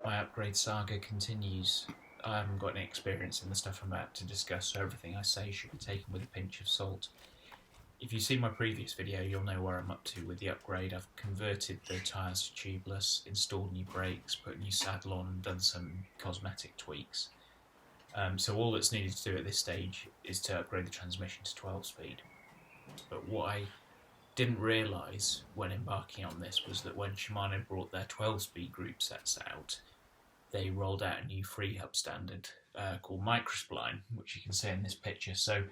My upgrade saga continues. I haven't got any experience in the stuff I'm about to discuss, so everything I say should be taken with a pinch of salt. If you've seen my previous video, you'll know where I'm up to with the upgrade. I've converted the tyres to tubeless, installed new brakes, put a new saddle on, and done some cosmetic tweaks. So all that's needed to do at this stage is to upgrade the transmission to 12-speed. But what I didn't realise when embarking on this was that when Shimano brought their 12-speed group sets out, they rolled out a new free hub standard called Microspline, which you can see in this picture. So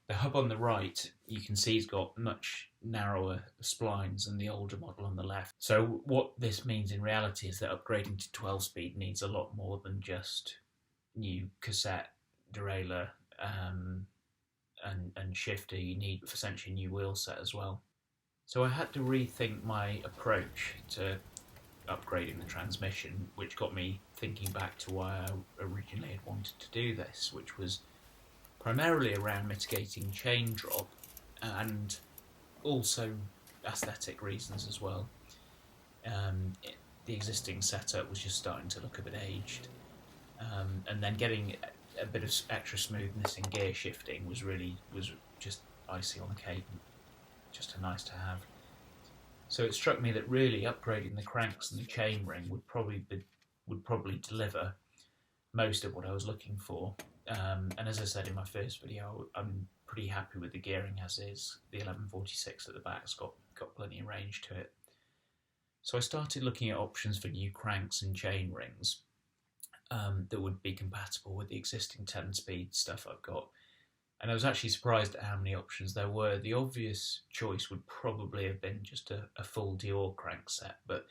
the hub on the right, you can see, has got much narrower splines than the older model on the left. So what this means in reality is that upgrading to 12-speed needs a lot more than just new cassette, derailleur, and shifter. You need essentially a new wheel set as well. So I had to rethink my approach to upgrading the transmission, which got me thinking back to why I originally had wanted to do this, which was primarily around mitigating chain drop and also aesthetic reasons as well. The existing setup was just starting to look a bit aged, and then getting a bit of extra smoothness in gear shifting was just icing on the cake, just a nice to have. So it struck me that really upgrading the cranks and the chainring would probably deliver most of what I was looking for. And as I said in my first video, I'm pretty happy with the gearing as is. The 1146 at the back's got plenty of range to it. So I started looking at options for new cranks and chain rings that would be compatible with the existing 10-speed stuff I've got. And I was actually surprised at how many options there were. The obvious choice would probably have been just a full Dior crank set, but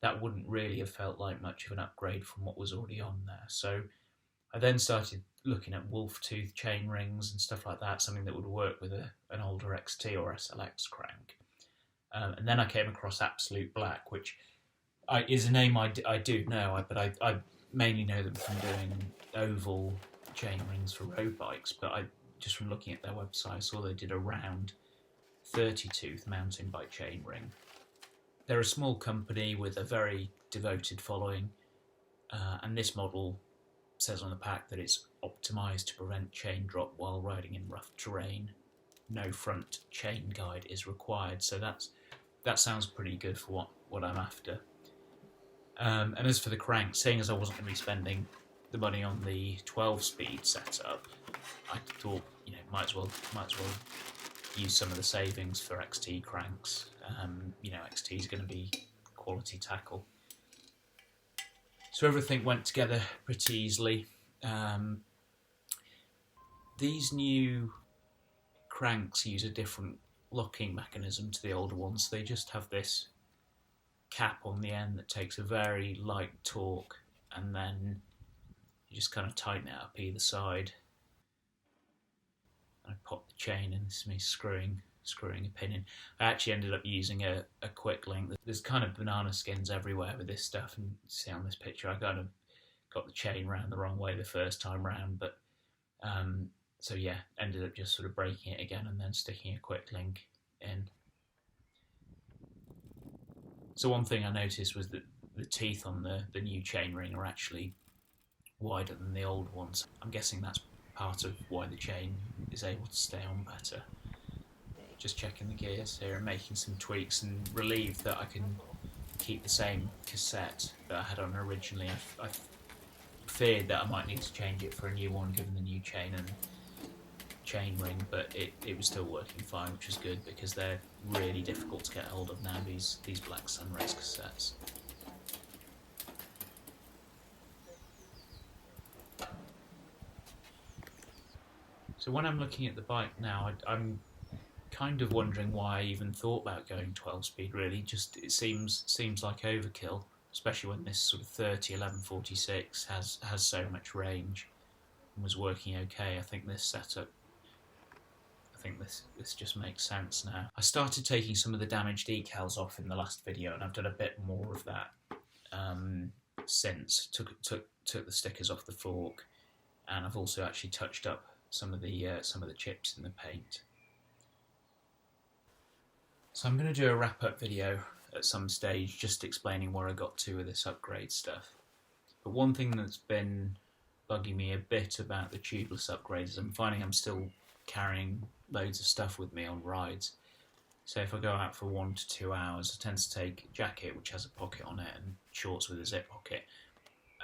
that wouldn't really have felt like much of an upgrade from what was already on there. So I then started looking at wolf tooth chain rings and stuff like that, something that would work with an older XT or SLX crank. And then I came across absoluteBLACK, which is a name I do know, but I mainly know them from doing oval chain rings for road bikes, but just from looking at their website, I saw they did a round 30-tooth mountain bike chain ring. They're a small company with a very devoted following, and this model says on the pack that it's optimised to prevent chain drop while riding in rough terrain. No front chain guide is required, so that sounds pretty good for what I'm after. And as for the crank, seeing as I wasn't going to be spending the money on the 12-speed setup, I thought, might as well use some of the savings for XT cranks. XT is going to be quality tackle. So everything went together pretty easily. These new cranks use a different locking mechanism to the older ones. They just have this cap on the end that takes a very light torque, and then you just kind of tighten it up either side. I pop the chain in. This is me screwing a pin in. I actually ended up using a quick link. There's kind of banana skins everywhere with this stuff, and you see on this picture I kind of got the chain round the wrong way the first time round, but so yeah, ended up just sort of breaking it again and then sticking a quick link in. So one thing I noticed was that the teeth on the new chainring are actually wider than the old ones. I'm guessing that's part of why the chain is able to stay on better. Just checking the gears here and making some tweaks, and relieved that I can keep the same cassette that I had on originally. I feared that I might need to change it for a new one given the new chain and chain ring, but it was still working fine, which is good because they're really difficult to get hold of now, these Black Sunrays cassettes. So when I'm looking at the bike now, I'm kind of wondering why I even thought about going 12-speed really. Just it seems like overkill, especially when this sort of 1146 has so much range and was working okay. I think this setup, this just makes sense now. I started taking some of the damaged decals off in the last video, and I've done a bit more of that since. Took the stickers off the fork, and I've also actually touched up some of the chips in the paint. So I'm going to do a wrap-up video at some stage, just explaining where I got to with this upgrade stuff. But one thing that's been bugging me a bit about the tubeless upgrades is I'm finding I'm still carrying loads of stuff with me on rides. So if I go out for 1 to 2 hours, I tend to take a jacket which has a pocket on it and shorts with a zip pocket,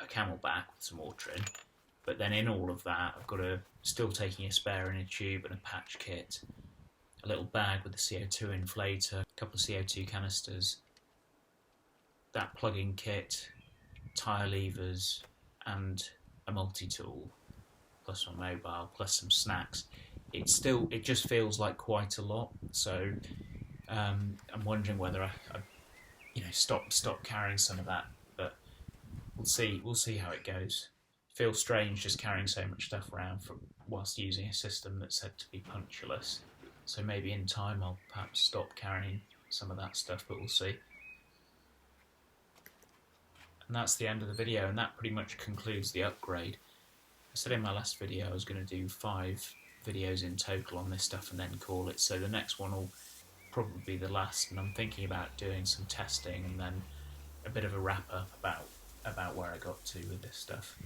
a camelback with some water in. But then in all of that, I've got still taking a spare inner tube and a patch kit, a little bag with a CO2 inflator, a couple of CO2 canisters, that plug-in kit, tyre levers, and a multi-tool, plus my mobile, plus some snacks. It just feels like quite a lot. So I'm wondering whether I stop carrying some of that. But we'll see how it goes. It feels strange just carrying so much stuff around whilst using a system that's said to be punctureless. So maybe in time I'll perhaps stop carrying some of that stuff, but we'll see. And that's the end of the video, and that pretty much concludes the upgrade. I said in my last video I was going to do 5 videos in total on this stuff and then call it, so the next one will probably be the last, and I'm thinking about doing some testing and then a bit of a wrap up about where I got to with this stuff.